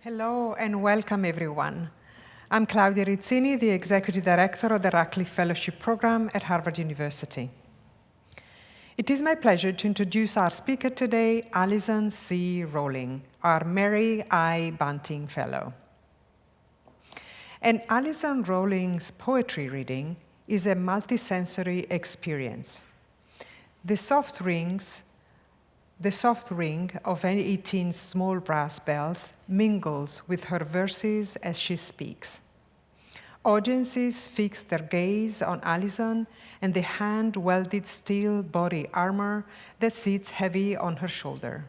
Hello and welcome everyone. I'm Claudia Rizzini, the Executive Director of the Radcliffe Fellowship Program at Harvard University. It is my pleasure to introduce our speaker today, Alison C. Rowling, our Mary I. Bunting Fellow. And Alison Rowling's poetry reading is a multisensory experience. The soft ring of 18 small brass bells mingles with her verses as she speaks. Audiences fix their gaze on Alison and the hand-welded steel body armor that sits heavy on her shoulder.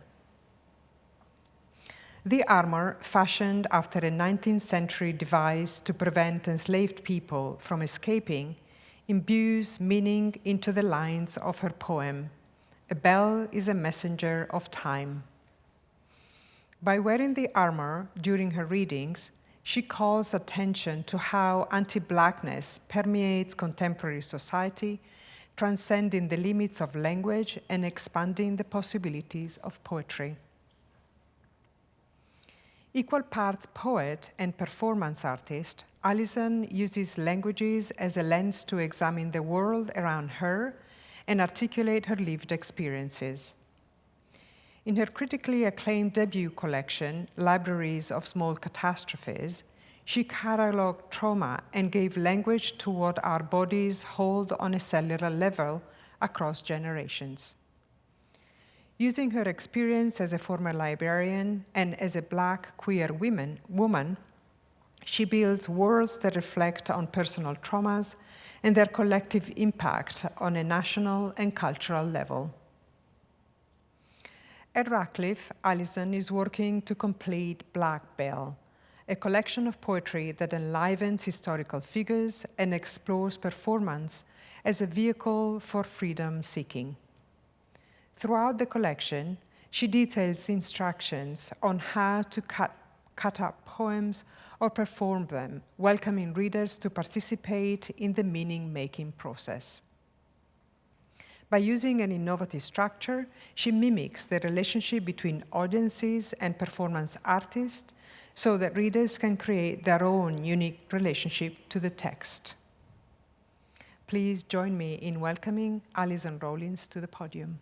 The armor, fashioned after a 19th century device to prevent enslaved people from escaping, imbues meaning into the lines of her poem, "A bell is a messenger of time." By wearing the armor during her readings, she calls attention to how anti-Blackness permeates contemporary society, transcending the limits of language and expanding the possibilities of poetry. Equal parts poet and performance artist, Alison uses languages as a lens to examine the world around her and articulate her lived experiences. In her critically acclaimed debut collection, Libraries of Small Catastrophes, she cataloged trauma and gave language to what our bodies hold on a cellular level across generations. Using her experience as a former librarian and as a Black queer woman, she builds worlds that reflect on personal traumas and their collective impact on a national and cultural level. At Radcliffe, Alison is working to complete Black Bell, a collection of poetry that enlivens historical figures and explores performance as a vehicle for freedom seeking. Throughout the collection, she details instructions on how to cut up poems or perform them, welcoming readers to participate in the meaning-making process. By using an innovative structure, she mimics the relationship between audiences and performance artists so that readers can create their own unique relationship to the text. Please join me in welcoming Alison Rowling to the podium.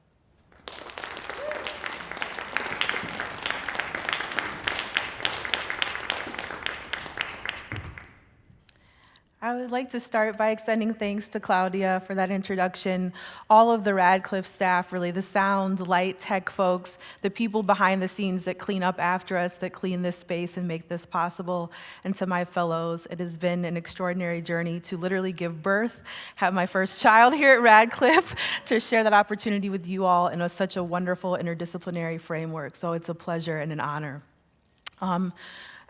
I would like to start by extending thanks to Claudia for that introduction, all of the Radcliffe staff, really, the sound, light, tech folks, the people behind the scenes that clean up after us, that clean this space and make this possible, and to my fellows. It has been an extraordinary journey to literally give birth, have my first child here at Radcliffe, to share that opportunity with you all in such a wonderful interdisciplinary framework. So it's a pleasure and an honor.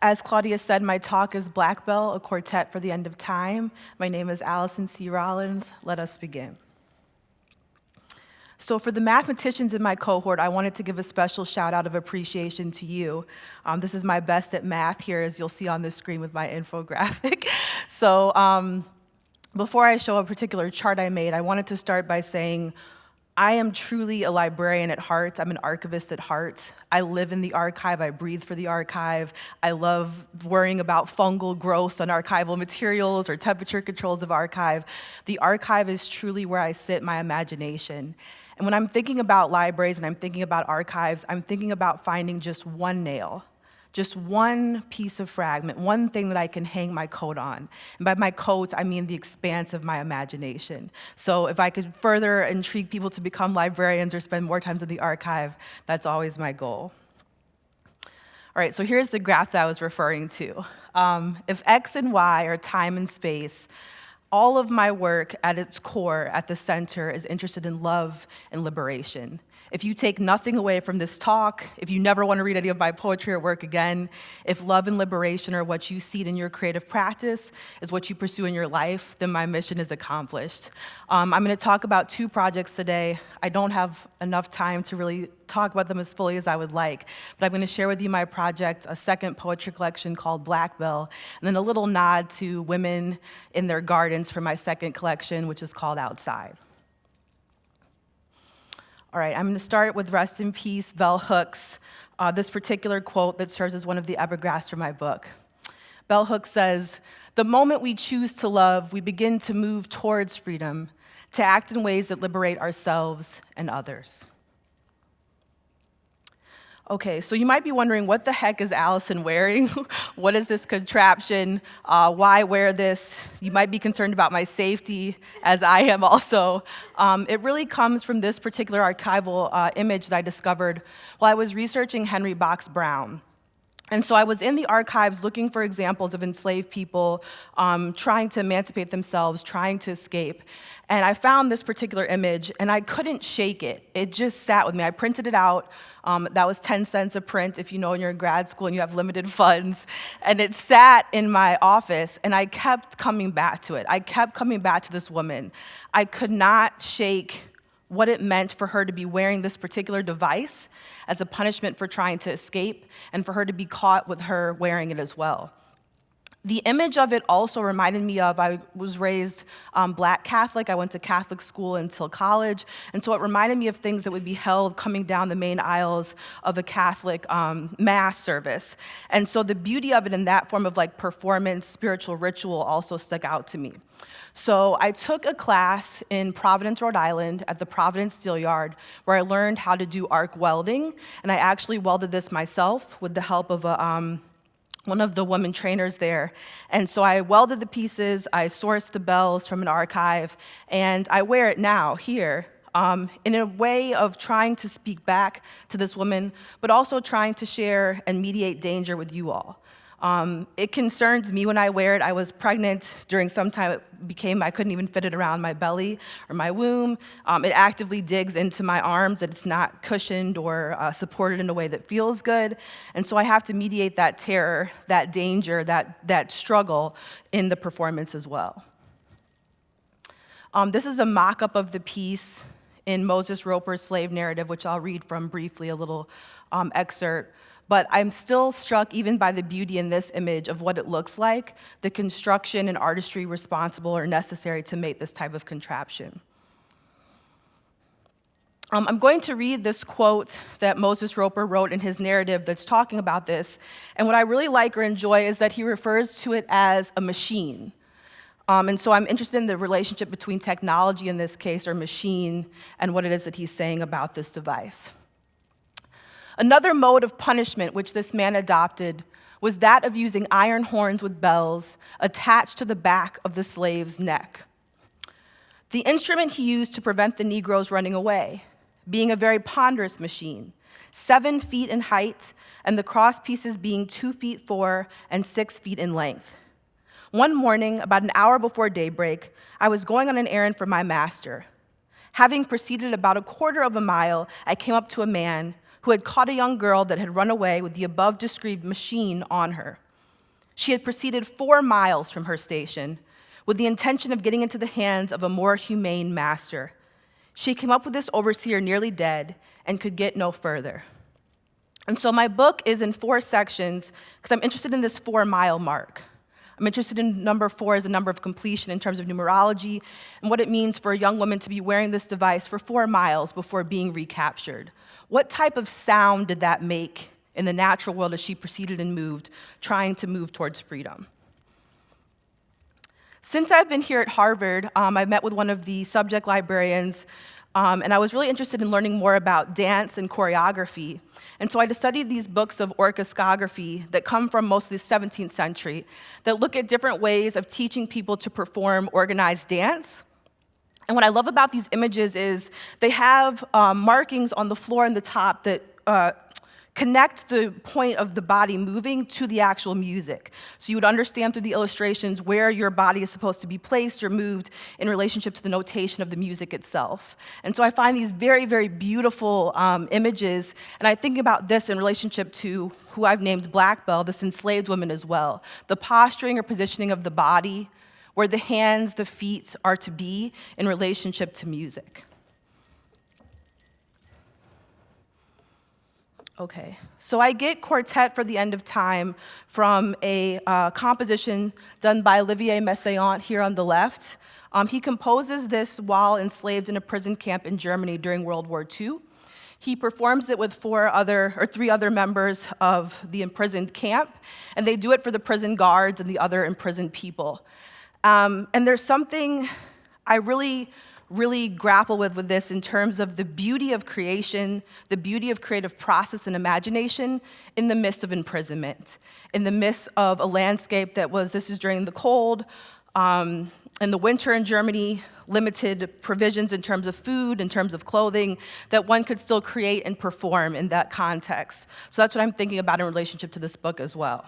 As Claudia said, my talk is Black Bell, a quartet for the end of time. My name is Alison C. Rowling. Let us begin. So for the mathematicians in my cohort, I wanted to give a special shout out of appreciation to you. This is my best at math here, as you'll see on the screen with my infographic. So before I show a particular chart I made, I wanted to start by saying, I am truly a librarian at heart. I'm an archivist at heart. I live in the archive. I breathe for the archive. I love worrying about fungal growths on archival materials or temperature controls of archive. The archive is truly where I sit my imagination. And when I'm thinking about libraries and I'm thinking about archives, I'm thinking about finding just one nail, just one piece of fragment, one thing that I can hang my coat on. And by my coat, I mean the expanse of my imagination. So if I could further intrigue people to become librarians or spend more time in the archive, that's always my goal. All right, so here's the graph that I was referring to. If X and Y are time and space, all of my work at its core, at the center, is interested in love and liberation. If you take nothing away from this talk, if you never want to read any of my poetry or work again, if love and liberation are what you seed in your creative practice, is what you pursue in your life, then my mission is accomplished. I'm going to talk about two projects today. I don't have enough time to really talk about them as fully as I would like, but I'm going to share with you my project, a second poetry collection called Black Bell, and then a little nod to women in their gardens for my second collection, which is called Outside. All right, I'm going to start with rest in peace, Bell Hooks, this particular quote that serves as one of the epigraphs for my book. Bell Hooks says, "The moment we choose to love, we begin to move towards freedom, to act in ways that liberate ourselves and others." Okay, so you might be wondering, what the heck is Allison wearing? What is this contraption? Why wear this? You might be concerned about my safety, as I am also. It really comes from this particular archival image that I discovered while I was researching Henry Box Brown. And so I was in the archives looking for examples of enslaved people trying to emancipate themselves, trying to escape. And I found this particular image, and I couldn't shake it. It just sat with me. I printed it out. That was 10 cents a print if you know when you're in grad school and you have limited funds. And it sat in my office, and I kept coming back to it. I kept coming back to this woman. I could not shake what it meant for her to be wearing this particular device as a punishment for trying to escape, and for her to be caught with her wearing it as well. The image of it also reminded me of, I was raised Black Catholic. I went to Catholic school until college, and so it reminded me of things that would be held coming down the main aisles of a Catholic mass service. And so the beauty of it in that form of like performance, spiritual ritual also stuck out to me. So I took a class in Providence, Rhode Island at the Providence Steel Yard, where I learned how to do arc welding, and I actually welded this myself with the help of one of the women trainers there. And so I welded the pieces, I sourced the bells from an archive, and I wear it now here in a way of trying to speak back to this woman, but also trying to share and mediate danger with you all. It concerns me when I wear it. I was pregnant during some time. I couldn't even fit it around my belly or my womb. It actively digs into my arms, and it's not cushioned or supported in a way that feels good. And so I have to mediate that terror, that danger, that struggle in the performance as well. This is a mock-up of the piece in Moses Roper's slave narrative, which I'll read from briefly, a little excerpt. But I'm still struck even by the beauty in this image of what it looks like, the construction and artistry responsible or necessary to make this type of contraption. I'm going to read this quote that Moses Roper wrote in his narrative that's talking about this. And what I really like or enjoy is that he refers to it as a machine. And so I'm interested in the relationship between technology in this case, or machine, and what it is that he's saying about this device. Another mode of punishment which this man adopted was that of using iron horns with bells attached to the back of the slave's neck. The instrument he used to prevent the Negroes running away, being a very ponderous machine, 7 feet in height, and the cross pieces being 2 feet 4 and 6 feet in length. One morning, about an hour before daybreak, I was going on an errand for my master. Having proceeded about a quarter of a mile, I came up to a man who had caught a young girl that had run away with the above-described machine on her. She had proceeded 4 miles from her station with the intention of getting into the hands of a more humane master. She came up with this overseer nearly dead and could get no further. And so my book is in 4 sections because I'm interested in this 4-mile mark. I'm interested in number 4 as a number of completion in terms of numerology and what it means for a young woman to be wearing this device for 4 miles before being recaptured. What type of sound did that make in the natural world as she proceeded and moved, trying to move towards freedom? Since I've been here at Harvard, I met with one of the subject librarians, and I was really interested in learning more about dance and choreography. And so I studied these books of orchestrography that come from most of the 17th century that look at different ways of teaching people to perform organized dance. And what I love about these images is they have markings on the floor and the top that connect the point of the body moving to the actual music. So you would understand through the illustrations where your body is supposed to be placed or moved in relationship to the notation of the music itself. And so I find these very, very beautiful images, and I think about this in relationship to who I've named Black Belle, this enslaved woman as well. The posturing or positioning of the body, where the hands, the feet are to be in relationship to music. Okay, so I get Quartet for the End of Time from a composition done by Olivier Messiaen here on the left. He composes this while enslaved in a prison camp in Germany during World War II. He performs it with three other members of the imprisoned camp, and they do it for the prison guards and the other imprisoned people. And there's something I really grapple with this in terms of the beauty of creation, the beauty of creative process and imagination in the midst of imprisonment, in the midst of a landscape this is during the cold, in the winter in Germany, limited provisions in terms of food, in terms of clothing, that one could still create and perform in that context. So that's what I'm thinking about in relationship to this book as well.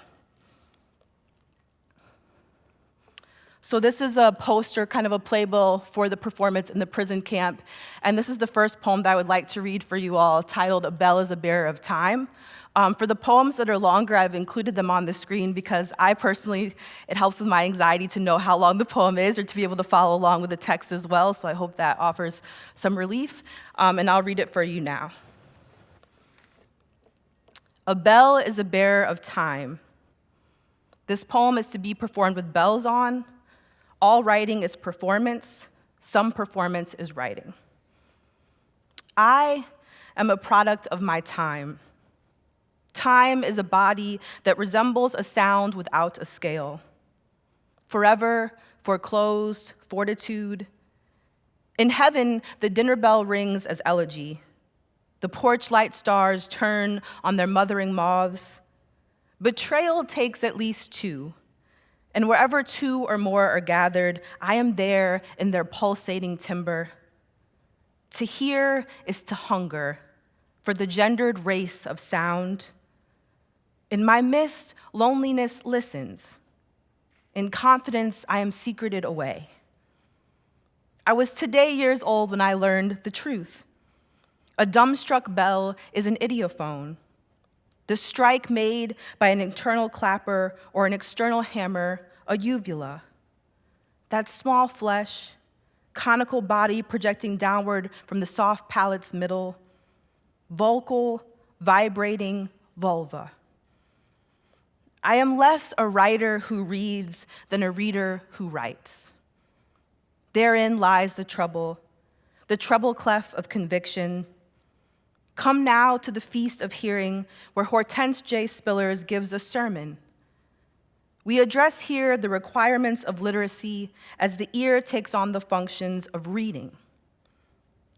So this is a poster, kind of a playbill for the performance in the prison camp. And this is the first poem that I would like to read for you all, titled "A Bell is a Bearer of Time." For the poems that are longer, I've included them on the screen because it helps with my anxiety to know how long the poem is or to be able to follow along with the text as well. So I hope that offers some relief. And I'll read it for you now. A bell is a bearer of time. This poem is to be performed with bells on. All writing is performance. Some performance is writing. I am a product of my time. Time is a body that resembles a sound without a scale. Forever, foreclosed, fortitude. In heaven, the dinner bell rings as elegy. The porch light stars turn on their mothering moths. Betrayal takes at least two. And wherever two or more are gathered, I am there in their pulsating timber. To hear is to hunger for the gendered race of sound. In my midst, loneliness listens. In confidence, I am secreted away. I was today years old when I learned the truth. A dumbstruck bell is an idiophone. The strike made by an internal clapper or an external hammer, a uvula. That small flesh, conical body projecting downward from the soft palate's middle, vocal, vibrating vulva. I am less a writer who reads than a reader who writes. Therein lies the treble clef of conviction. Come now to the feast of hearing, where Hortense J. Spillers gives a sermon. We address here the requirements of literacy as the ear takes on the functions of reading.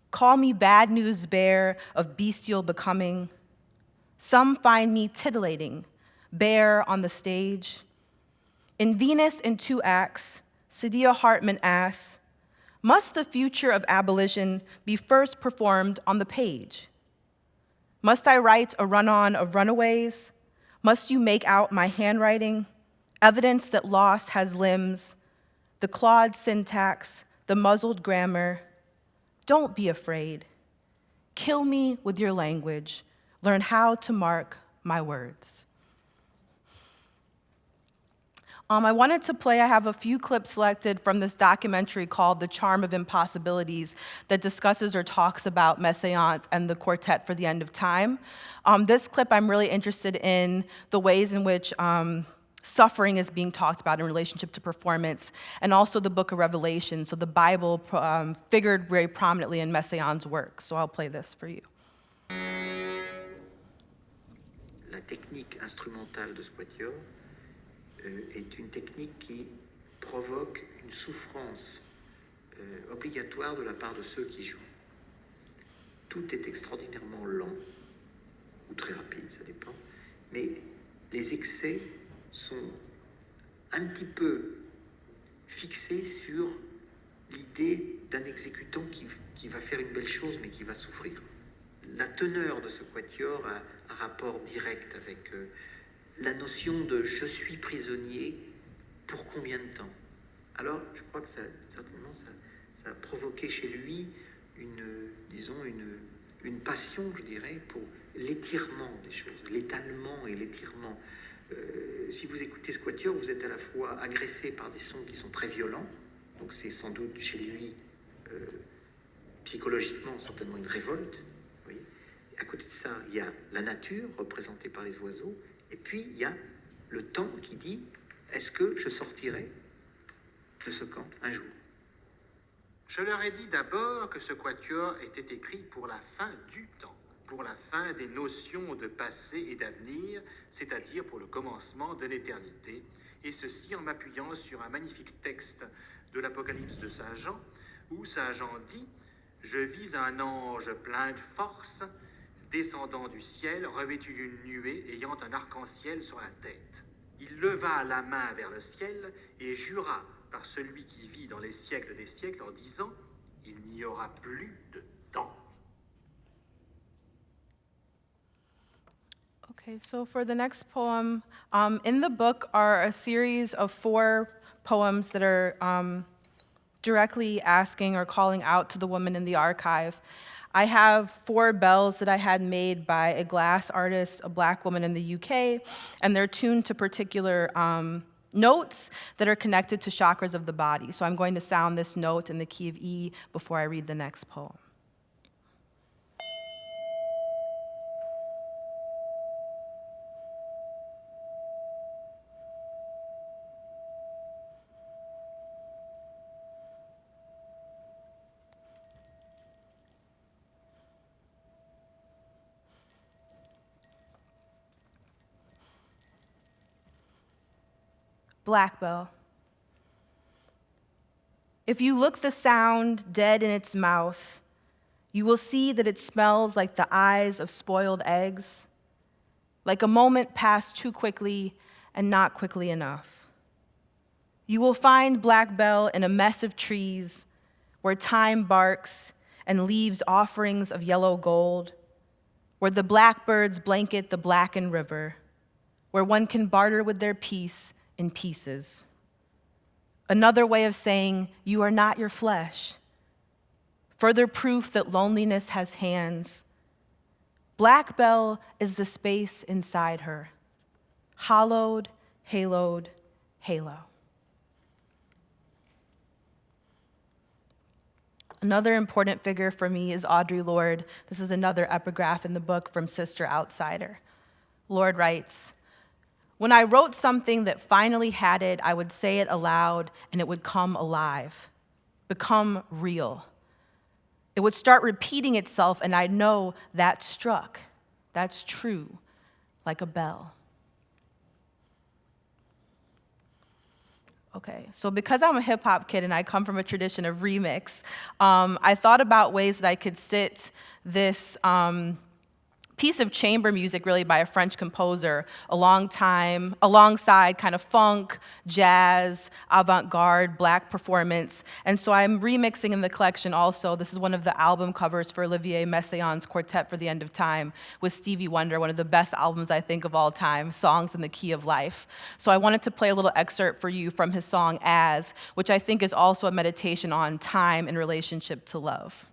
Call me bad news bear of bestial becoming. Some find me titillating, bare on the stage. In Venus in 2 acts, Saidiya Hartman asks, must the future of abolition be first performed on the page? Must I write a run-on of runaways? Must you make out my handwriting? Evidence that loss has limbs, the clawed syntax, the muzzled grammar. Don't be afraid. Kill me with your language. Learn how to mark my words. I wanted to play, I have a few clips selected from this documentary called The Charm of Impossibilities that discusses or talks about Messiaen and the Quartet for the End of Time. This clip, I'm really interested in the ways in which suffering is being talked about in relationship to performance, and also the book of Revelation. So the Bible figured very prominently in Messiaen's work. So I'll play this for you. La technique instrumentale de ce quatuor est une technique qui provoque une souffrance obligatoire de la part de ceux qui jouent. Tout est extraordinairement lent, ou très rapide, ça dépend, mais les excès sont un petit peu fixés sur l'idée d'un exécutant qui va faire une belle chose, mais qui va souffrir. La teneur de ce quatuor a un rapport direct avec la notion de « je suis prisonnier, pour combien de temps ?» Alors, je crois que certainement, ça a provoqué chez lui une passion, je dirais, pour l'étirement des choses, l'étalement et l'étirement. Si vous écoutez ce quatuor, vous êtes à la fois agressé par des sons qui sont très violents, donc c'est sans doute chez lui, psychologiquement, certainement une révolte, oui. À côté de ça, il y a la nature représentée par les oiseaux, et puis il y a le temps qui dit est-ce que je sortirai de ce camp un jour? Je leur ai dit d'abord que ce quatuor était écrit pour la fin du temps, pour la fin des notions de passé et d'avenir, c'est-à-dire pour le commencement de l'éternité, et ceci en m'appuyant sur un magnifique texte de l'Apocalypse de Saint Jean, où Saint Jean dit « Je vis un ange plein de force, descendant du ciel, revêtu d'une nuée, ayant un arc-en-ciel sur la tête. Il leva la main vers le ciel et jura par celui qui vit dans les siècles des siècles en disant « Il n'y aura plus de temps. » Okay, so for the next poem, in the book are a series of 4 poems that are directly asking or calling out to the woman in the archive. I have 4 bells that I had made by a glass artist, a Black woman in the UK, and they're tuned to particular notes that are connected to chakras of the body. So I'm going to sound this note in the key of E before I read the next poem. Black bell. If you look the sound dead in its mouth, you will see that it smells like the eyes of spoiled eggs, like a moment passed too quickly and not quickly enough. You will find black bell in a mess of trees where time barks and leaves offerings of yellow gold, where the blackbirds blanket the blackened river, where one can barter with their peace in pieces. Another way of saying, you are not your flesh. Further proof that loneliness has hands. Black bell is the space inside her. Hollowed, haloed, halo. Another important figure for me is Audre Lorde. This is another epigraph in the book from Sister Outsider. Lorde writes, "When I wrote something that finally had it, I would say it aloud and it would come alive, become real. It would start repeating itself and I'd know that struck, that's true, like a bell." Okay, so because I'm a hip hop kid and I come from a tradition of remix, I thought about ways that I could sit this piece of chamber music, really by a French composer, alongside kind of funk, jazz, avant-garde, Black performance. And so I'm remixing in the collection also. This is one of the album covers for Olivier Messiaen's Quartet for the End of Time with Stevie Wonder, one of the best albums I think of all time, Songs in the Key of Life. So I wanted to play a little excerpt for you from his song As, which I think is also a meditation on time in relationship to love.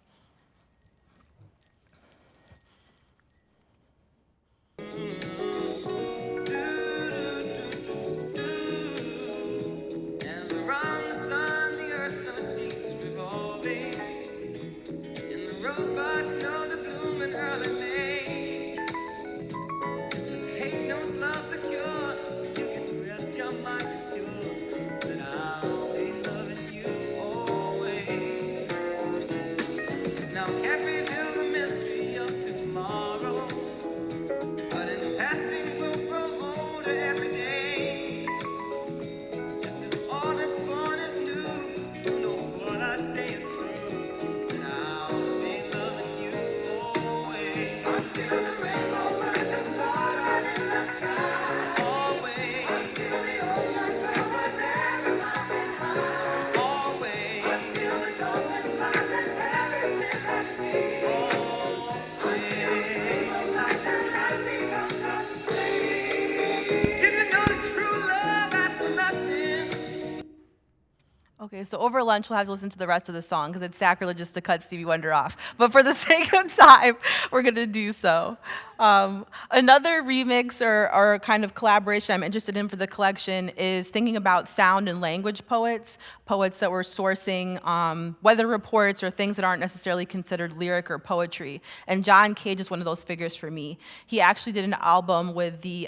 Okay, so over lunch, we'll have to listen to the rest of the song because it's sacrilegious to cut Stevie Wonder off. But for the sake of time, we're going to do so. Another remix or kind of collaboration I'm interested in for the collection is thinking about sound and language poets that were sourcing weather reports or things that aren't necessarily considered lyric or poetry. And John Cage is one of those figures for me. He actually did an album with the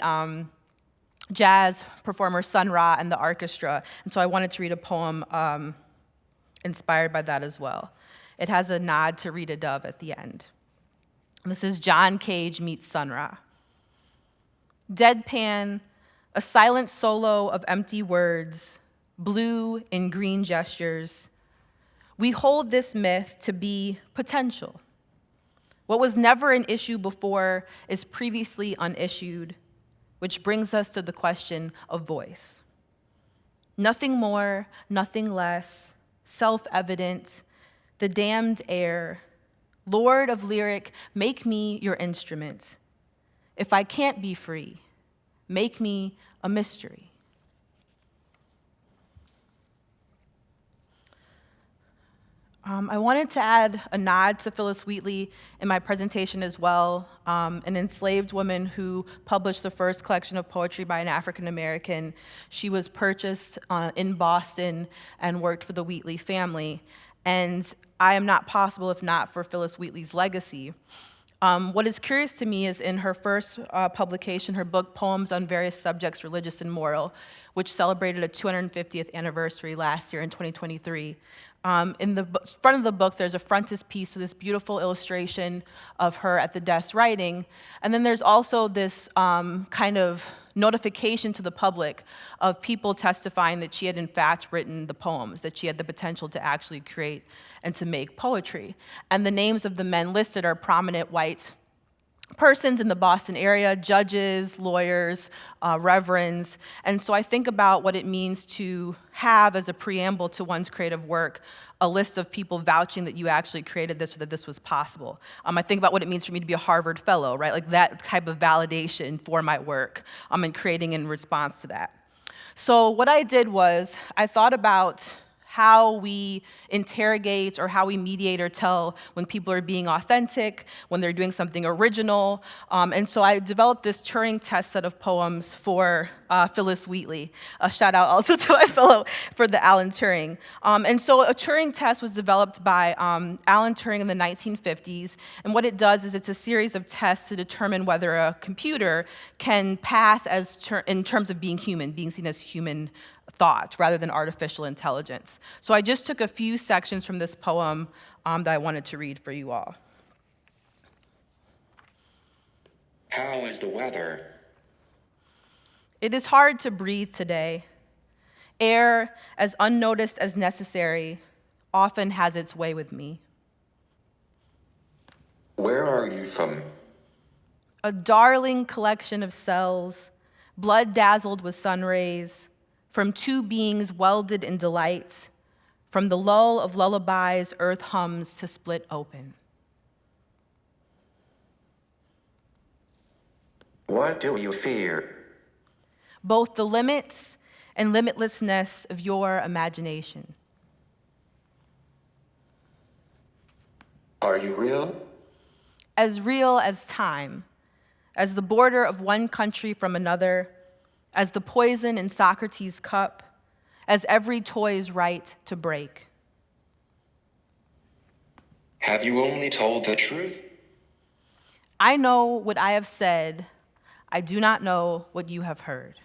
jazz performer Sun Ra and the orchestra, and so I wanted to read a poem inspired by that as well. It has a nod to Rita Dove at the end. This is John Cage meets Sun Ra. Deadpan, a silent solo of empty words, blue and green gestures. We hold this myth to be potential. What was never an issue before is previously unissued, which brings us to the question of voice. Nothing more, nothing less, self-evident, the damned air. Lord of lyric, make me your instrument. If I can't be free, make me a mystery. I wanted to add a nod to Phillis Wheatley in my presentation as well, an enslaved woman who published the first collection of poetry by an African American. She was purchased in Boston and worked for the Wheatley family. And I am not possible if not for Phillis Wheatley's legacy. What is curious to me is in her first publication, her book, Poems on Various Subjects, Religious and Moral, which celebrated a 250th anniversary last year in 2023. In the front of the book, there's a frontispiece to this beautiful illustration of her at the desk writing. And then there's also this kind of notification to the public of people testifying that she had in fact written the poems, that she had the potential to actually create and to make poetry. And the names of the men listed are prominent white persons in the Boston area, judges, lawyers, reverends. And so I think about what it means to have as a preamble to one's creative work a list of people vouching that you actually created this or that this was possible. I think about what it means for me to be a Harvard fellow, right? Like that type of validation for my work and creating in response to that. So what I did was I thought about how we interrogate or how we mediate or tell when people are being authentic, when they're doing something original. And so I developed this Turing test set of poems for Phillis Wheatley. A shout out also to my fellow for the Alan Turing. And so a Turing test was developed by Alan Turing in the 1950s. And what it does is it's a series of tests to determine whether a computer can pass in terms of being human, being seen as human thought rather than artificial intelligence. So I just took a few sections from this poem that I wanted to read for you all. How is the weather? It is hard to breathe today. Air, as unnoticed as necessary, often has its way with me. Where are you from? A darling collection of cells, blood dazzled with sun rays, from two beings welded in delight, from the lull of lullabies earth hums to split open. What do you fear? Both the limits and limitlessness of your imagination. Are you real? As real as time, as the border of one country from another, as the poison in Socrates' cup, as every toy's right to break. Have you only told the truth? I know what I have said. I do not know what you have heard.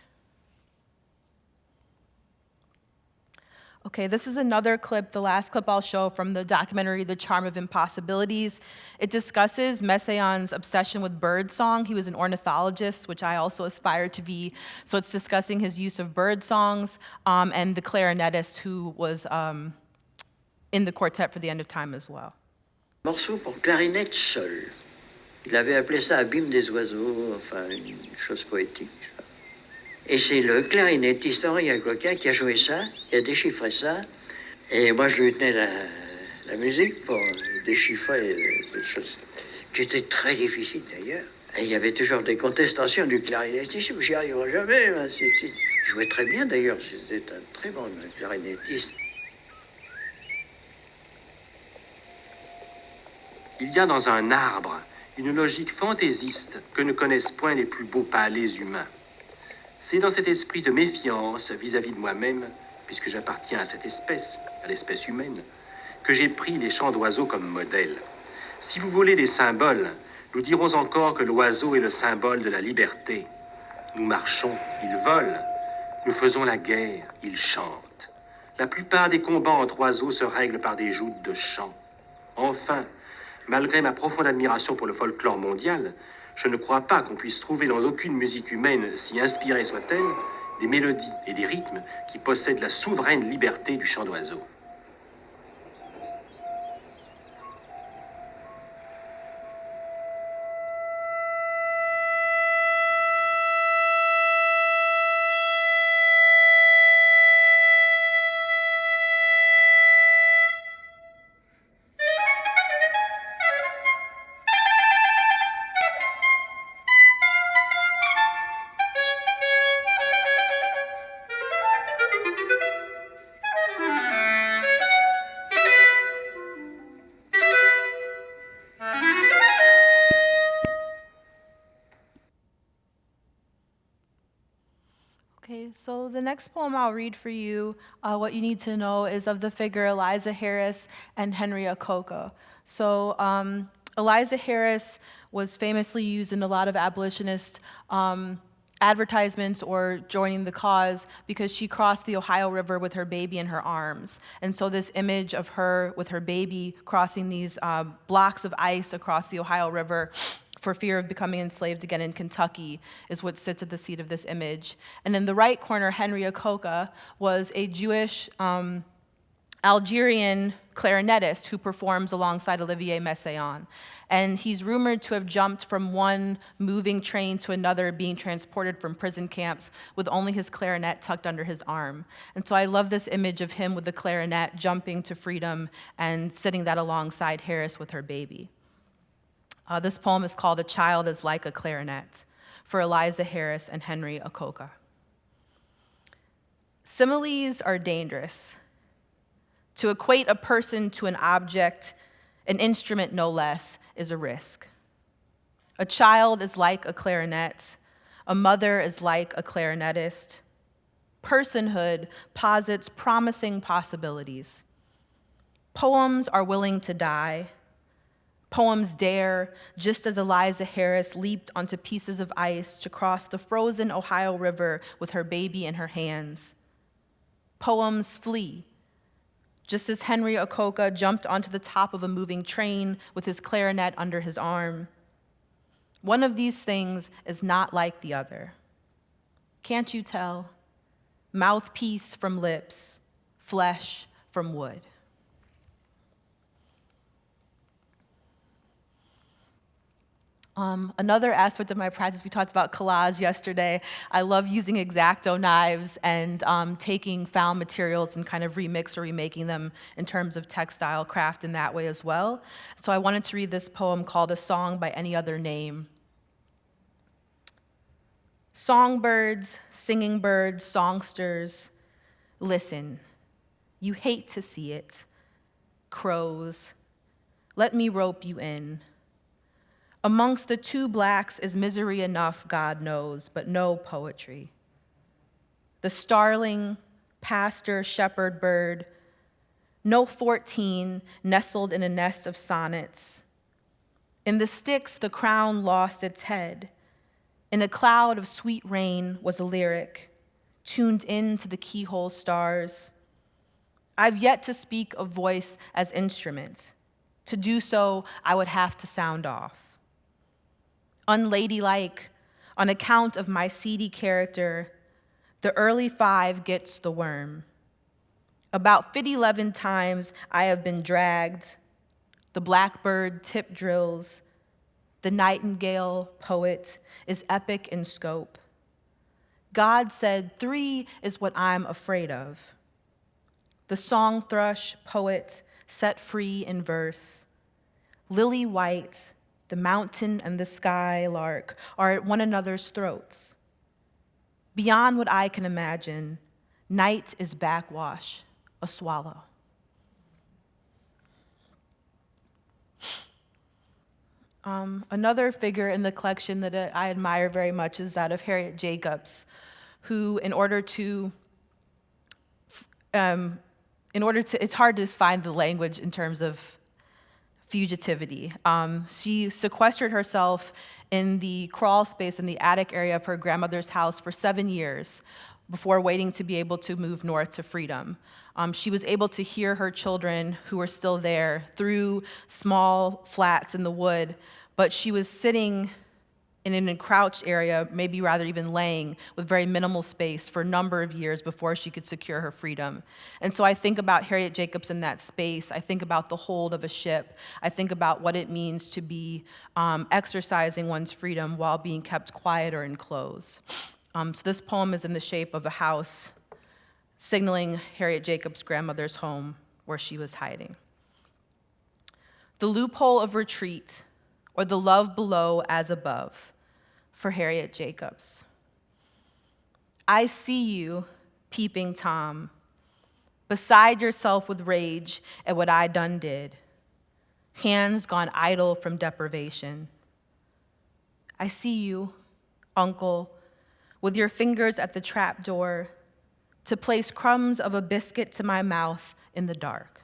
Okay, this is another clip, the last clip I'll show from the documentary, The Charm of Impossibilities. It discusses Messiaen's obsession with birdsong. He was an ornithologist, which I also aspire to be. So it's discussing his use of bird songs and the clarinetist who was in the quartet for the End of Time as well. Morceau pour clarinette seule. Il avait appelé ça Abîme des oiseaux, enfin une chose poétique. Et c'est le clarinettiste Henri Coquin qui a joué ça, qui a déchiffré ça. Et moi, je lui tenais la musique pour déchiffrer des choses qui étaient très difficiles d'ailleurs. Et il y avait toujours des contestations du clarinettiste, j'y arriverai jamais. Il jouait très bien d'ailleurs, c'était un très bon clarinettiste. Il y a dans un arbre une logique fantaisiste que ne connaissent point les plus beaux palais humains. C'est dans cet esprit de méfiance vis-à-vis de moi-même, puisque j'appartiens à cette espèce, à l'espèce humaine, que j'ai pris les chants d'oiseaux comme modèle. Si vous voulez des symboles, nous dirons encore que l'oiseau est le symbole de la liberté. Nous marchons, il vole. Nous faisons la guerre, il chante. La plupart des combats entre oiseaux se règlent par des joutes de chants. Enfin, malgré ma profonde admiration pour le folklore mondial, je ne crois pas qu'on puisse trouver dans aucune musique humaine, si inspirée soit-elle, des mélodies et des rythmes qui possèdent la souveraine liberté du chant d'oiseau. Okay, so the next poem I'll read for you, what you need to know is of the figure Eliza Harris and Henry Okonkwo. So Eliza Harris was famously used in a lot of abolitionist advertisements or joining the cause because she crossed the Ohio River with her baby in her arms. And so this image of her with her baby crossing these blocks of ice across the Ohio River for fear of becoming enslaved again in Kentucky is what sits at the seat of this image. And in the right corner, Henry Okonkwo was a Jewish Algerian clarinetist who performs alongside Olivier Messiaen. And he's rumored to have jumped from one moving train to another, being transported from prison camps with only his clarinet tucked under his arm. And so I love this image of him with the clarinet jumping to freedom and sitting that alongside Harris with her baby. This poem is called A Child is Like a Clarinet for Eliza Harris and Henry Okonkwo. Similes are dangerous. To equate a person to an object, an instrument no less, is a risk. A child is like a clarinet. A mother is like a clarinetist. Personhood posits promising possibilities. Poems are willing to die. Poems dare, just as Eliza Harris leaped onto pieces of ice to cross the frozen Ohio River with her baby in her hands. Poems flee, just as Henry Okonkwo jumped onto the top of a moving train with his clarinet under his arm. One of these things is not like the other. Can't you tell? Mouthpiece from lips, flesh from wood. Another aspect of my practice, we talked about collage yesterday. I love using X-Acto knives and taking found materials and kind of remix or remaking them in terms of textile craft in that way as well. So I wanted to read this poem called A Song by Any Other Name. Songbirds, singing birds, songsters, listen. You hate to see it. Crows, let me rope you in. Amongst the two blacks is misery enough, God knows, but no poetry. The starling, pastor, shepherd bird, no 14 nestled in a nest of sonnets. In the sticks, the crown lost its head. In a cloud of sweet rain was a lyric, tuned into the keyhole stars. I've yet to speak of voice as instrument. To do so, I would have to sound off. Unladylike, on account of my seedy character, the early 5 gets the worm. About 11 times I have been dragged. The blackbird tip drills. The nightingale poet is epic in scope. God said 3 is what I'm afraid of. The song thrush poet set free in verse. Lily white, the mountain and the sky lark are at one another's throats. Beyond what I can imagine, night is backwash, a swallow. Another figure in the collection that I admire very much is that of Harriet Jacobs, who it's hard to find the language in terms of fugitivity. She sequestered herself in the crawl space in the attic area of her grandmother's house for 7 years before waiting to be able to move north to freedom. She was able to hear her children who were still there through small flats in the wood, but she was sitting in an encrouched area, maybe rather even laying, with very minimal space for a number of years before she could secure her freedom. And so I think about Harriet Jacobs in that space. I think about the hold of a ship. I think about what it means to be exercising one's freedom while being kept quiet or enclosed. So this poem is in the shape of a house, signaling Harriet Jacobs' grandmother's home where she was hiding. The loophole of retreat, or the love below as above, for Harriet Jacobs. I see you, peeping Tom, beside yourself with rage at what I done did, hands gone idle from deprivation. I see you, uncle, with your fingers at the trap door, to place crumbs of a biscuit to my mouth in the dark.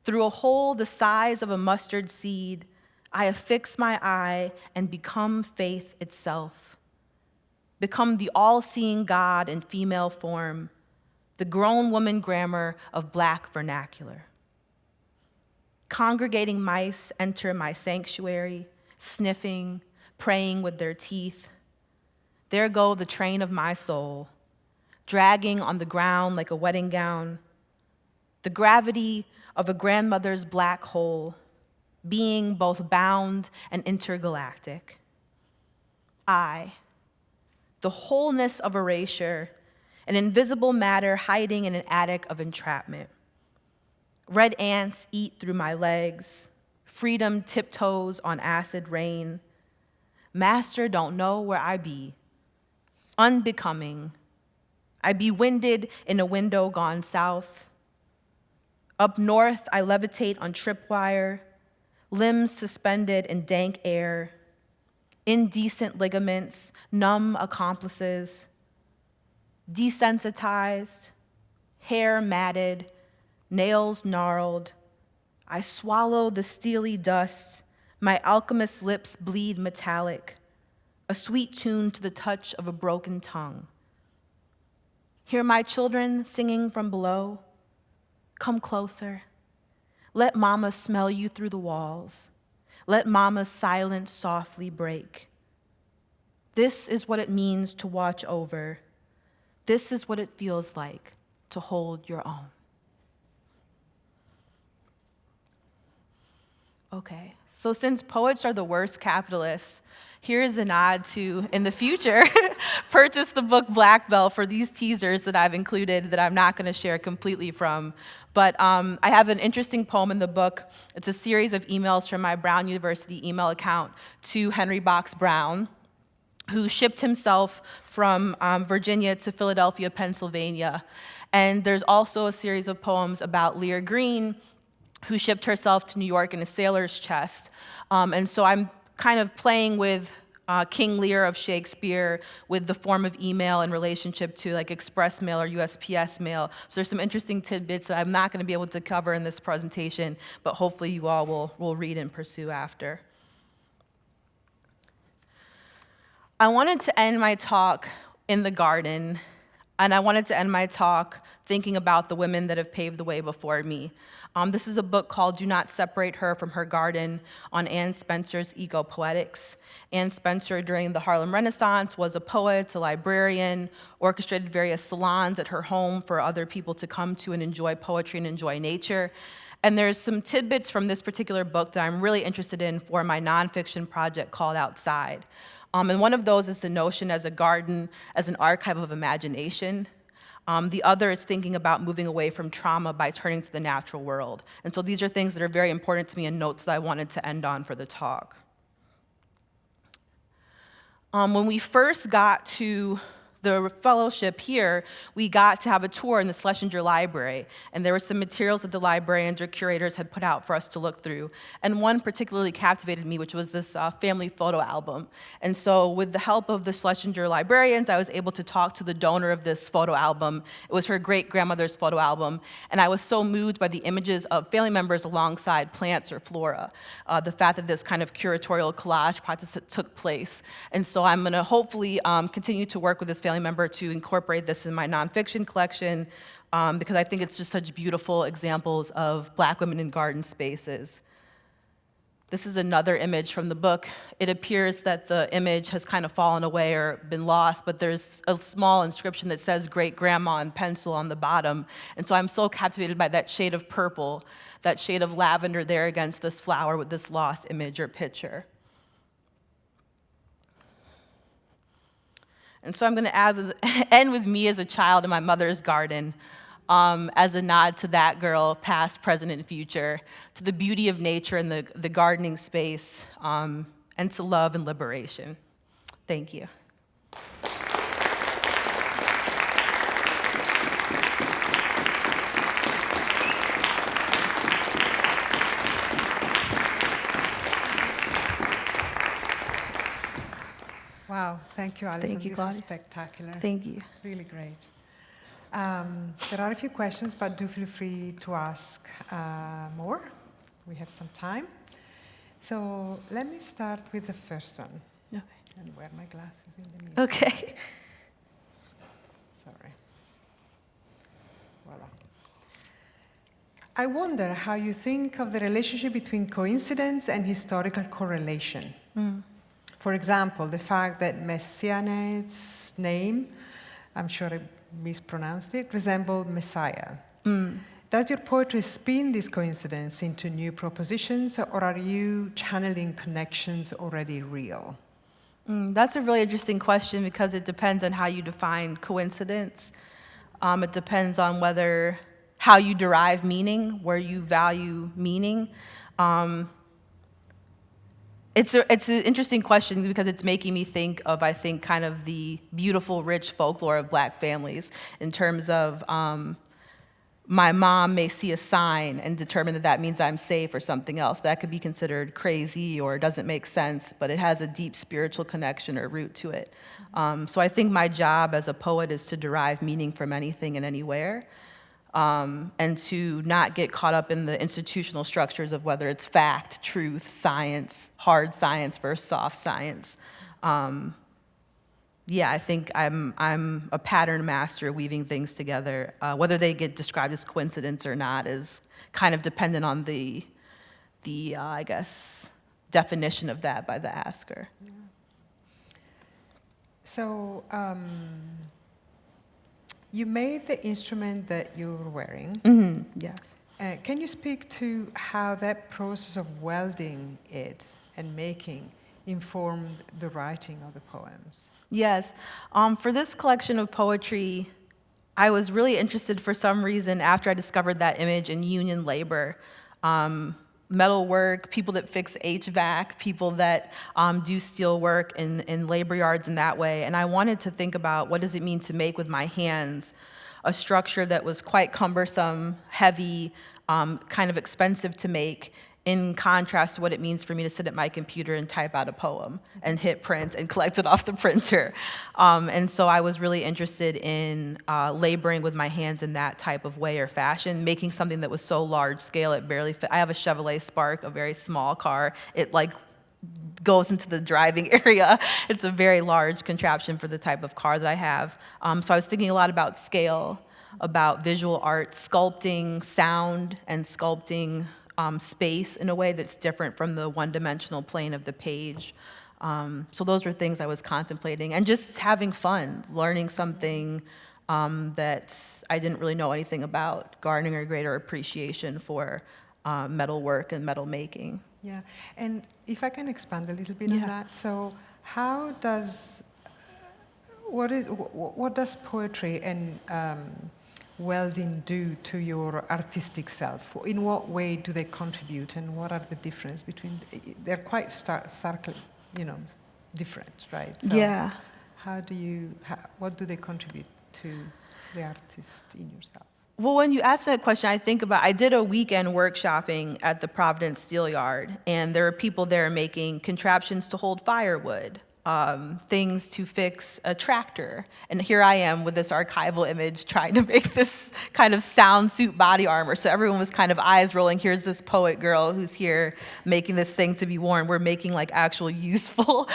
Through a hole the size of a mustard seed, I affix my eye and become faith itself, become the all-seeing God in female form, the grown woman grammar of Black vernacular. Congregating mice enter my sanctuary, sniffing, praying with their teeth. There go the train of my soul, dragging on the ground like a wedding gown, the gravity of a grandmother's black hole, being both bound and intergalactic. I, the wholeness of erasure, an invisible matter hiding in an attic of entrapment. Red ants eat through my legs, freedom tiptoes on acid rain. Master don't know where I be, unbecoming. I be winded in a window gone south. Up north, I levitate on tripwire, limbs suspended in dank air, indecent ligaments, numb accomplices, desensitized, hair matted, nails gnarled. I swallow the steely dust, my alchemist lips bleed metallic, a sweet tune to the touch of a broken tongue. Hear my children singing from below. Come closer. Let mama smell you through the walls. Let mama's silence softly break. This is what it means to watch over. This is what it feels like to hold your own. Okay, so since poets are the worst capitalists, here is a nod to, in the future, purchase the book Black Bell for these teasers that I've included that I'm not going to share completely from. But I have an interesting poem in the book. It's a series of emails from my Brown University email account to Henry Box Brown, who shipped himself from Virginia to Philadelphia, Pennsylvania. And there's also a series of poems about Lear Green, who shipped herself to New York in a sailor's chest. And so I'm kind of playing with King Lear of Shakespeare with the form of email in relationship to like express mail or USPS mail. So there's some interesting tidbits that I'm not going to be able to cover in this presentation, but hopefully you all will read and pursue after. I wanted to end my talk in the garden, and I wanted to end my talk thinking about the women that have paved the way before me. This is a book called Do Not Separate Her from Her Garden on Anne Spencer's Eco-Poetics. Anne Spencer, during the Harlem Renaissance, was a poet, a librarian, orchestrated various salons at her home for other people to come to and enjoy poetry and enjoy nature. And there's some tidbits from this particular book that I'm really interested in for my nonfiction project called Outside. And one of those is the notion as a garden, as an archive of imagination. The other is thinking about moving away from trauma by turning to the natural world. And so these are things that are very important to me and notes that I wanted to end on for the talk. When we first got to the fellowship here, we got to have a tour in the Schlesinger Library, and there were some materials that the librarians or curators had put out for us to look through. And one particularly captivated me, which was this family photo album. And so with the help of the Schlesinger librarians, I was able to talk to the donor of this photo album. It was her great-grandmother's photo album, and I was so moved by the images of family members alongside plants or flora, the fact that this kind of curatorial collage practice took place. And so I'm gonna hopefully continue to work with this family member to incorporate this in my nonfiction collection because I think it's just such beautiful examples of Black women in garden spaces. This is another image from the book. It appears that the image has kind of fallen away or been lost, but there's a small inscription that says great-grandma in pencil on the bottom. And so I'm so captivated by that shade of purple, that shade of lavender there against this flower with this lost image or picture. And so I'm going to end with me as a child in my mother's garden as a nod to that girl, past, present, and future, to the beauty of nature and the gardening space, and to love and liberation. Thank you. Wow, thank you, Alison. Thank you, This was Claudia. spectacular. Thank you. Really great. There are a few questions, but do feel free to ask more. We have some time. So let me start with the first one. Okay. And wear my glasses in the meantime. Okay. Sorry. Voila. I wonder how you think of the relationship between coincidence and historical correlation. For example, the fact that Messianet's name, I'm sure I mispronounced it, resembled Messiah. Does your poetry spin this coincidence into new propositions, or are you channeling connections already real? That's a really interesting question because it depends on how you define coincidence. It depends on how you derive meaning, where you value meaning. It's an interesting question because it's making me think of, I think, kind of the beautiful, rich folklore of Black families in terms of my mom may see a sign and determine that that means I'm safe or something else. That could be considered crazy or doesn't make sense, but it has a deep spiritual connection or root to it. So I think my job as a poet is to derive meaning from anything and anywhere. And to not get caught up in the institutional structures of whether it's fact, truth, science, hard science versus soft science. I think I'm a pattern master weaving things together. Whether they get described as coincidence or not is kind of dependent on the I guess, definition of that by the asker. Yeah. So, you made the instrument that you're wearing. Yes. Can you speak to how that process of welding it and making informed the writing of the poems? Yes. For this collection of poetry, I was really interested for some reason after I discovered that image in union labor. Metal work, people that fix HVAC, people that do steel work in labor yards in that way. And I wanted to think about what does it mean to make with my hands a structure that was quite cumbersome, heavy, kind of expensive to make, in contrast to what it means for me to sit at my computer and type out a poem and hit print and collect it off the printer. And so I was really interested in laboring with my hands in that type of way or fashion, making something that was so large scale it barely fit. I have a Chevrolet Spark, a very small car. It like goes into the driving area. It's a very large contraption for the type of car that I have. So I was thinking a lot about scale, about visual art, sculpting sound and sculpting space in a way that's different from the one-dimensional plane of the page. So those were things I was contemplating, and just having fun, learning something that I didn't really know anything about, garnering a greater appreciation for metal work and metal making. Yeah, and if I can expand a little bit on that, so how does, what does poetry and welding do to your artistic self? In what way do they contribute, and what are the difference between? They're quite starkly, different, right? So Yeah. What do they contribute to the artist in yourself? Well, when you ask that question, I did a weekend workshopping at the Providence Steel Yard, and there were people there making contraptions to hold firewood, things to fix a tractor. And here I am with this archival image trying to make this kind of sound suit body armor. So everyone was kind of eyes rolling. Here's this poet girl who's here making this thing to be worn. We're making like actual useful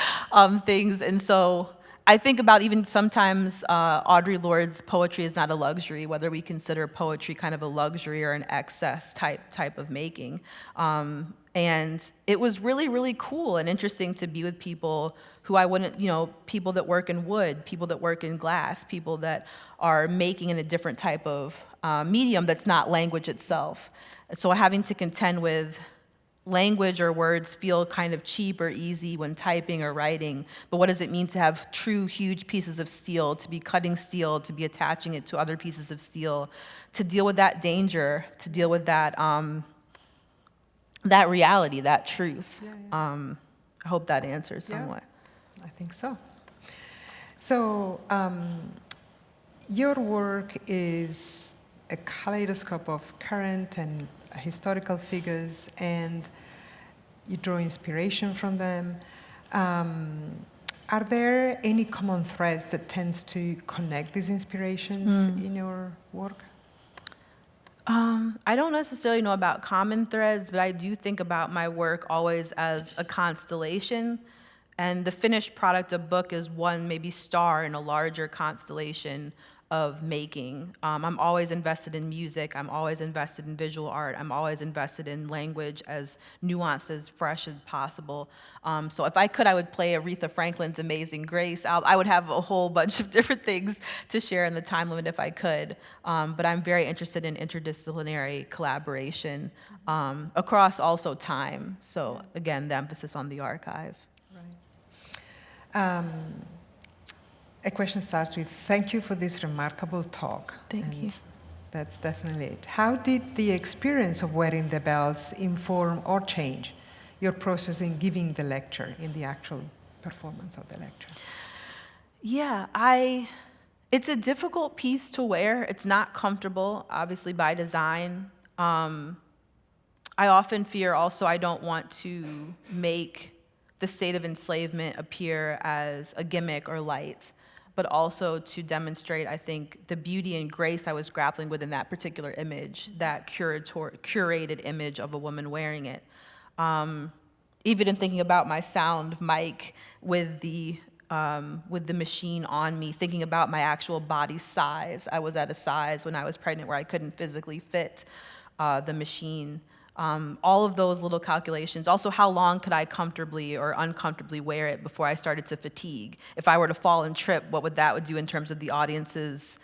things. And so I think about even sometimes Audre Lorde's poetry is not a luxury, whether we consider poetry kind of a luxury or an excess type of making. And it was really, really cool and interesting to be with people who I wouldn't, people that work in wood, people that work in glass, people that are making in a different type of medium that's not language itself. And so having to contend with language or words feel kind of cheap or easy when typing or writing, but what does it mean to have true, huge pieces of steel, to be cutting steel, to be attaching it to other pieces of steel, to deal with that danger, to deal with that that reality, that truth. I hope that answers somewhat. I think so. So your work is a kaleidoscope of current and historical figures, and you draw inspiration from them. Are there any common threads that tends to connect these inspirations in your work? I don't necessarily know about common threads, but I do think about my work always as a constellation, and the finished product of book is one maybe star in a larger constellation of making. I'm always invested in music. I'm always invested in visual art. I'm always invested in language as nuanced, as fresh as possible. So if I could, I would play Aretha Franklin's Amazing Grace. I would have a whole bunch of different things to share in the time limit if I could. But I'm very interested in interdisciplinary collaboration across also time. So again, the emphasis on the archive. Right. A question starts with, thank you for this remarkable talk. Thank you. That's definitely it. How did the experience of wearing the bells inform or change your process in giving the lecture, in the actual performance of the lecture? Yeah, it's a difficult piece to wear. It's not comfortable, obviously by design. I often fear also I don't want to make the state of enslavement appear as a gimmick or light, but also to demonstrate, I think, the beauty and grace I was grappling with in that particular image, that curated image of a woman wearing it. Even in thinking about my sound mic with the machine on me, thinking about my actual body size. I was at a size when I was pregnant where I couldn't physically fit the machine. All of those little calculations. Also, how long could I comfortably or uncomfortably wear it before I started to fatigue? If I were to fall and trip, what would that do in terms of the audience's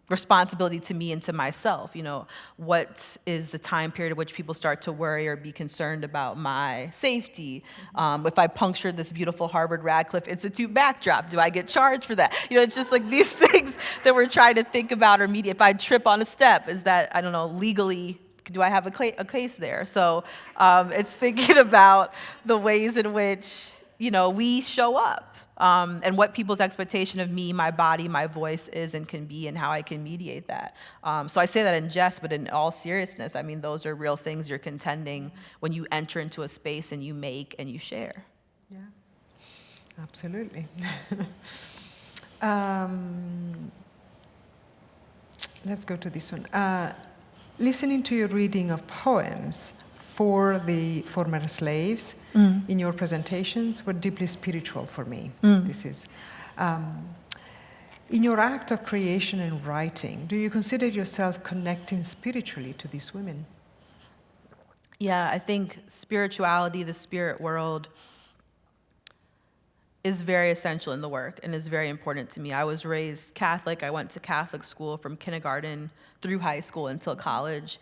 responsibility to me and to myself? What is the time period at which people start to worry or be concerned about my safety? If I punctured this beautiful Harvard Radcliffe Institute backdrop, do I get charged for that? It's just like these things that we're trying to think about or media. If I trip on a step, is that, I don't know, legally, do I have a case there? So it's thinking about the ways in which, we show up and what people's expectation of me, my body, my voice is and can be, and how I can mediate that. So I say that in jest, but in all seriousness, I mean, those are real things you're contending when you enter into a space and you make and you share. Yeah, absolutely. Let's go to this one. Listening to your reading of poems for the former slaves in your presentations were deeply spiritual for me. This is, in your act of creation and writing, do you consider yourself connecting spiritually to these women? Yeah, I think spirituality, the spirit world, is very essential in the work and is very important to me. I was raised Catholic. I went to Catholic school from kindergarten through high school until college.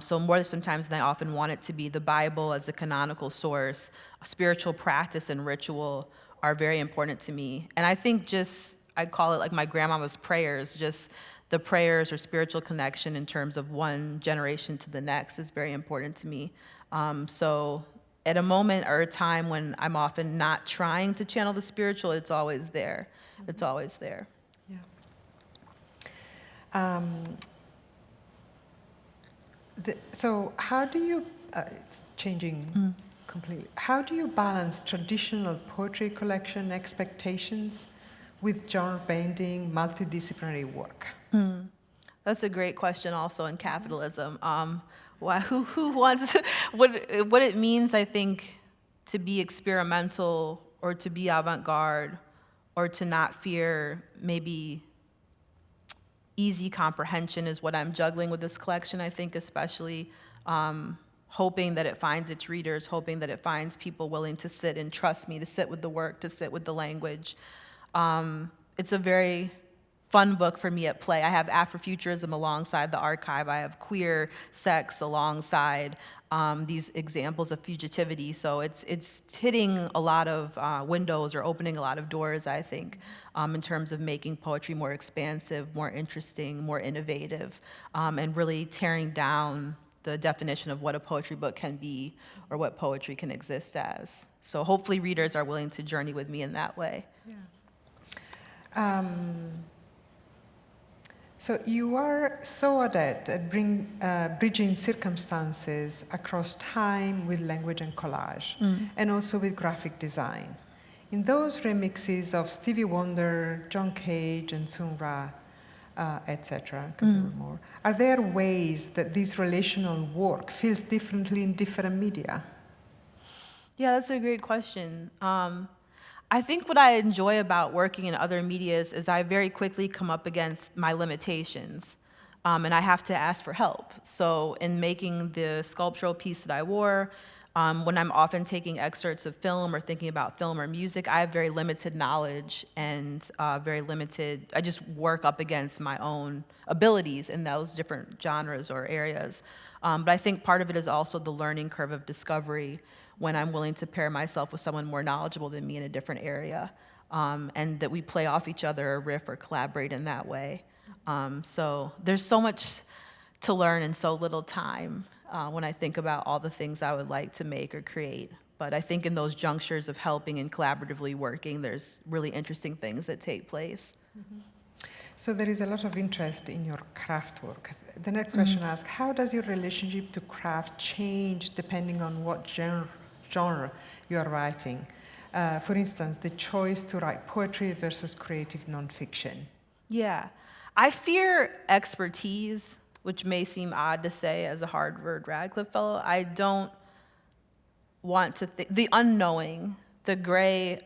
So more sometimes than I often want it to be, the Bible as a canonical source, spiritual practice and ritual are very important to me. And I think I call it like my grandmama's prayers, just the prayers or spiritual connection in terms of one generation to the next is very important to me. So at a moment or a time when I'm often not trying to channel the spiritual, it's always there. It's always there. Yeah. So how do you, it's changing completely, how do you balance traditional poetry collection expectations with genre-bending, multidisciplinary work? That's a great question also in capitalism. Who wants, what it means, I think, to be experimental or to be avant-garde or to not fear maybe easy comprehension is what I'm juggling with this collection, I think, especially hoping that it finds its readers, hoping that it finds people willing to sit and trust me, to sit with the work, to sit with the language. It's a very fun book for me at play. I have Afrofuturism alongside the archive. I have queer sex alongside these examples of fugitivity. So it's hitting a lot of windows or opening a lot of doors, I think, in terms of making poetry more expansive, more interesting, more innovative, and really tearing down the definition of what a poetry book can be or what poetry can exist as. So hopefully readers are willing to journey with me in that way. Yeah. So you are so adept at bridging circumstances across time with language and collage, and also with graphic design. In those remixes of Stevie Wonder, John Cage, and Sun Ra, etc., because there were more, are there ways that this relational work feels differently in different media? Yeah, that's a great question. I think what I enjoy about working in other medias is I very quickly come up against my limitations, and I have to ask for help. So in making the sculptural piece that I wore, when I'm often taking excerpts of film or thinking about film or music, I have very limited knowledge and I just work up against my own abilities in those different genres or areas. But I think part of it is also the learning curve of discovery when I'm willing to pair myself with someone more knowledgeable than me in a different area, and that we play off each other or riff or collaborate in that way. So there's so much to learn in so little time when I think about all the things I would like to make or create. But I think in those junctures of helping and collaboratively working, there's really interesting things that take place. So there is a lot of interest in your craft work. The next question asks, how does your relationship to craft change depending on what genre you are writing? For instance, the choice to write poetry versus creative nonfiction. Yeah. I fear expertise, which may seem odd to say as a Harvard Radcliffe fellow. I don't want to think, the unknowing, the gray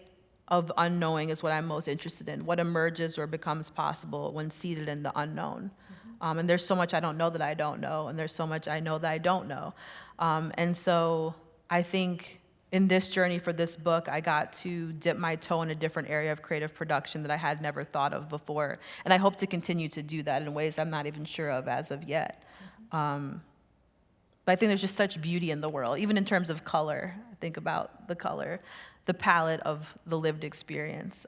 of unknowing is what I'm most interested in, what emerges or becomes possible when seated in the unknown. And there's so much I don't know that I don't know, and there's so much I know that I don't know. And so I think in this journey for this book, I got to dip my toe in a different area of creative production that I had never thought of before. And I hope to continue to do that in ways I'm not even sure of as of yet. But I think there's just such beauty in the world, even in terms of color. I think about the color, the palette of the lived experience.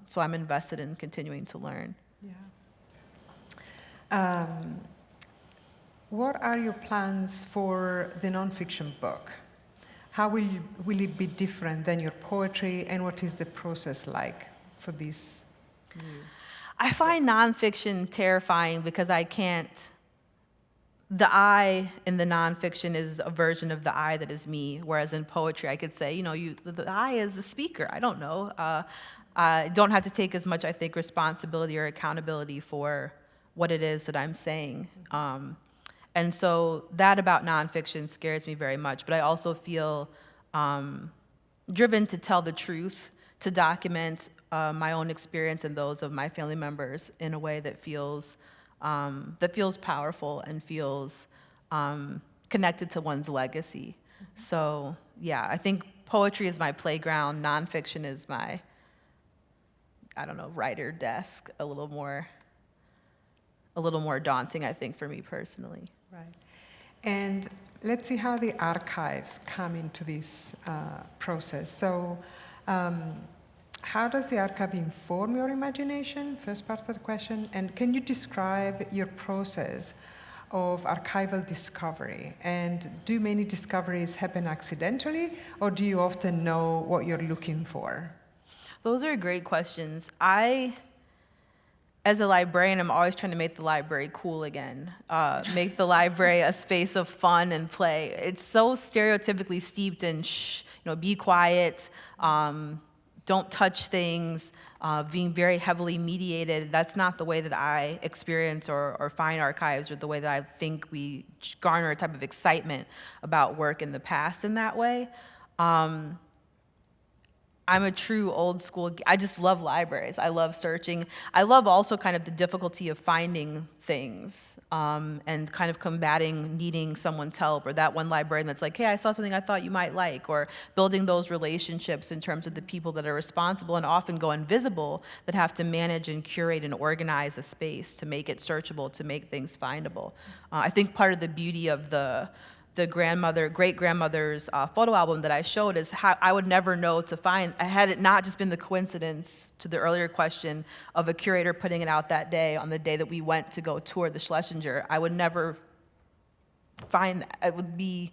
So I'm invested in continuing to learn. Yeah. What are your plans for the nonfiction book? How will it be different than your poetry, and what is the process like for this? I find nonfiction terrifying because I can't. The I in the nonfiction is a version of the I that is me, whereas in poetry I could say, the I is the speaker. I don't know. I don't have to take as much, I think, responsibility or accountability for what it is that I'm saying. And so that about nonfiction scares me very much, but I also feel driven to tell the truth, to document my own experience and those of my family members in a way that feels powerful and feels connected to one's legacy. So yeah, I think poetry is my playground, nonfiction is my, writer desk, a little more daunting, I think, for me personally. Right. And let's see how the archives come into this process. So how does the archive inform your imagination? First part of the question. And can you describe your process of archival discovery? And do many discoveries happen accidentally, or do you often know what you're looking for? Those are great questions. As a librarian, I'm always trying to make the library cool again, make the library a space of fun and play. It's so stereotypically steeped in be quiet, don't touch things, being very heavily mediated. That's not the way that I experience or find archives, or the way that I think we garner a type of excitement about work in the past in that way. I'm a true old school, I just love libraries. I love searching. I love also kind of the difficulty of finding things and kind of combating needing someone's help, or that one librarian that's like, hey, I saw something I thought you might like, or building those relationships in terms of the people that are responsible and often go invisible, that have to manage and curate and organize a space to make it searchable, to make things findable. I think part of the beauty of the great-grandmother's photo album that I showed is how I would never know to find, had it not just been the coincidence, to the earlier question, of a curator putting it out that day, on the day that we went to go tour the Schlesinger. I would never find, it would be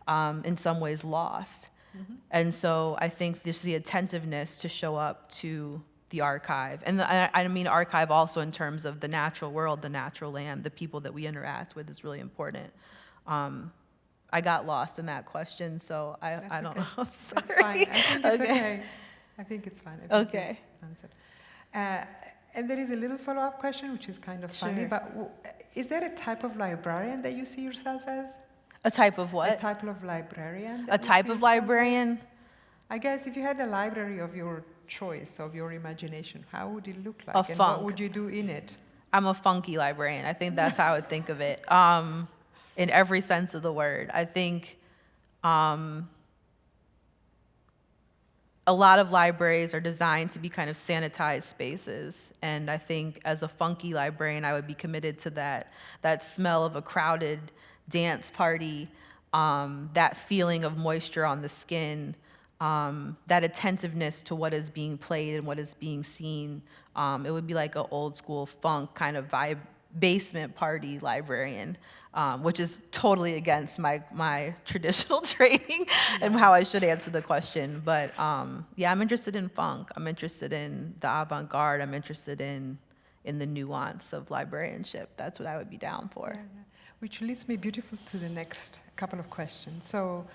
in some ways lost. Mm-hmm. And so I think this the attentiveness to show up to the archive, and I mean archive also in terms of the natural world, the natural land, the people that we interact with, is really important. I got lost in that question, so I don't know. I'm sorry. That's fine. I think it's okay. I think it's fine. I think Okay. you answered. And there is a little follow-up question, which is kind of funny, Sure. but is there a type of librarian that you see yourself as? A type of what? A type of librarian? A that you type see of yourself as? librarian? I guess if you had a library of your choice, of your imagination, how would it look like? A And funk. what would you do in it? I'm a funky librarian. I think that's how I would think of it, in every sense of the word. I think a lot of libraries are designed to be kind of sanitized spaces, and I think as a funky librarian, I would be committed to that smell of a crowded dance party, that feeling of moisture on the skin, that attentiveness to what is being played and what is being seen. It would be like an old school funk kind of vibe, basement party librarian, which is totally against my traditional training and how I should answer the question. But yeah, I'm interested in funk. I'm interested in the avant-garde. I'm interested in the nuance of librarianship. That's what I would be down for. Yeah. Which leads me beautiful to the next couple of questions. So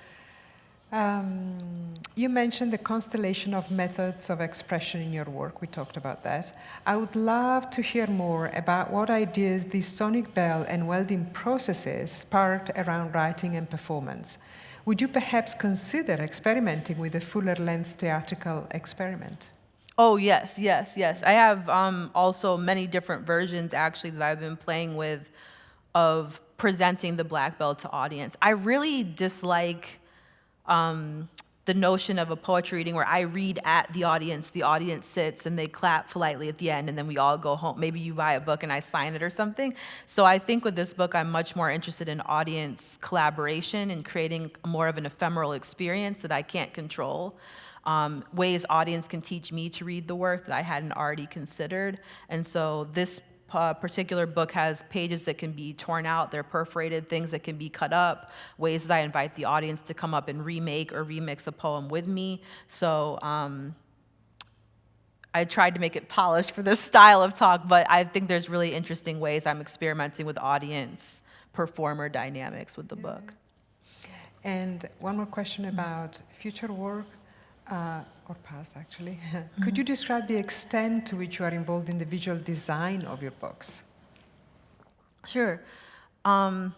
you mentioned the constellation of methods of expression in your work. We talked about that. I would love to hear more about what ideas these sonic bell and welding processes sparked around writing and performance. Would you perhaps consider experimenting with a fuller-length theatrical experiment? Oh, yes. I have also many different versions, actually, that I've been playing with of presenting the black belt to audience. I really dislike the notion of a poetry reading where I read at the audience sits and they clap politely at the end, and then we all go home. Maybe you buy a book and I sign it or something. So I think with this book, I'm much more interested in audience collaboration and creating more of an ephemeral experience that I can't control. Ways audience can teach me to read the work that I hadn't already considered. And so this particular book has pages that can be torn out, they're perforated, things that can be cut up, ways that I invite the audience to come up and remake or remix a poem with me. So I tried to make it polished for this style of talk, but I think there's really interesting ways I'm experimenting with audience performer dynamics with the book. And one more question about future work. Or past, actually. Could you describe the extent to which you are involved in the visual design of your books? Sure. I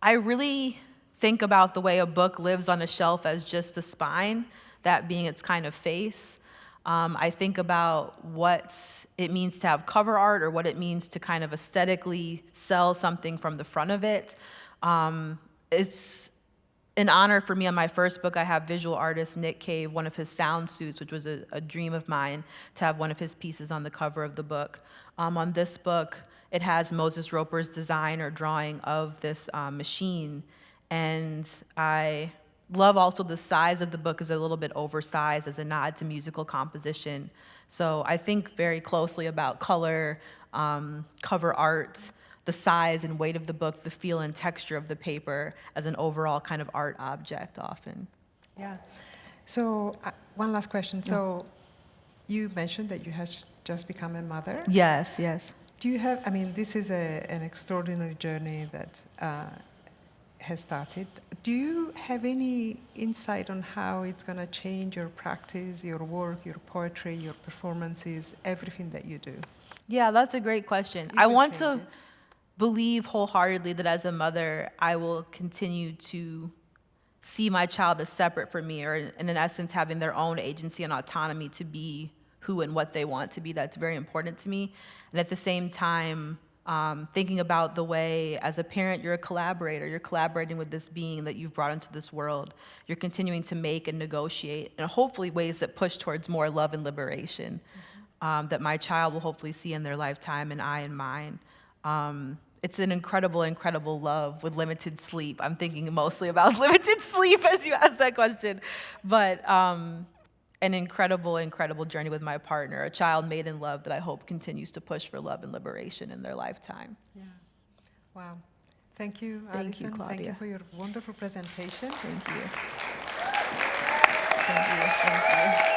really think about the way a book lives on a shelf as just the spine, that being its kind of face. I think about what it means to have cover art, or what it means to kind of aesthetically sell something from the front of it. It's an honor for me. On my first book, I have visual artist Nick Cave, one of his sound suits, which was a dream of mine, to have one of his pieces on the cover of the book. On this book, it has Moses Roper's design or drawing of this machine. And I love also the size of the book is a little bit oversized as a nod to musical composition. So I think very closely about color, cover art, the size and weight of the book, the feel and texture of the paper as an overall kind of art object often. Yeah. So one last question. So you mentioned that you had just become a mother. Yes, yes. Do you have, I mean, this is an extraordinary journey that has started. Do you have any insight on how it's going to change your practice, your work, your poetry, your performances, everything that you do? Yeah, that's a great question. It I will want change to it. believe wholeheartedly that as a mother, I will continue to see my child as separate from me, or in essence, having their own agency and autonomy to be who and what they want to be. That's very important to me. And at the same time, thinking about the way, as a parent, you're a collaborator. You're collaborating with this being that you've brought into this world. You're continuing to make and negotiate, and hopefully ways that push towards more love and liberation that my child will hopefully see in their lifetime, and I in mine. It's an incredible, incredible love with limited sleep. I'm thinking mostly about limited sleep as you ask that question. But an incredible, incredible journey with my partner, a child made in love that I hope continues to push for love and liberation in their lifetime. Yeah. Wow. Thank you, Thank you, Alison. Thank you Claudia. for your wonderful presentation. Thank you. Thank you. Thank you.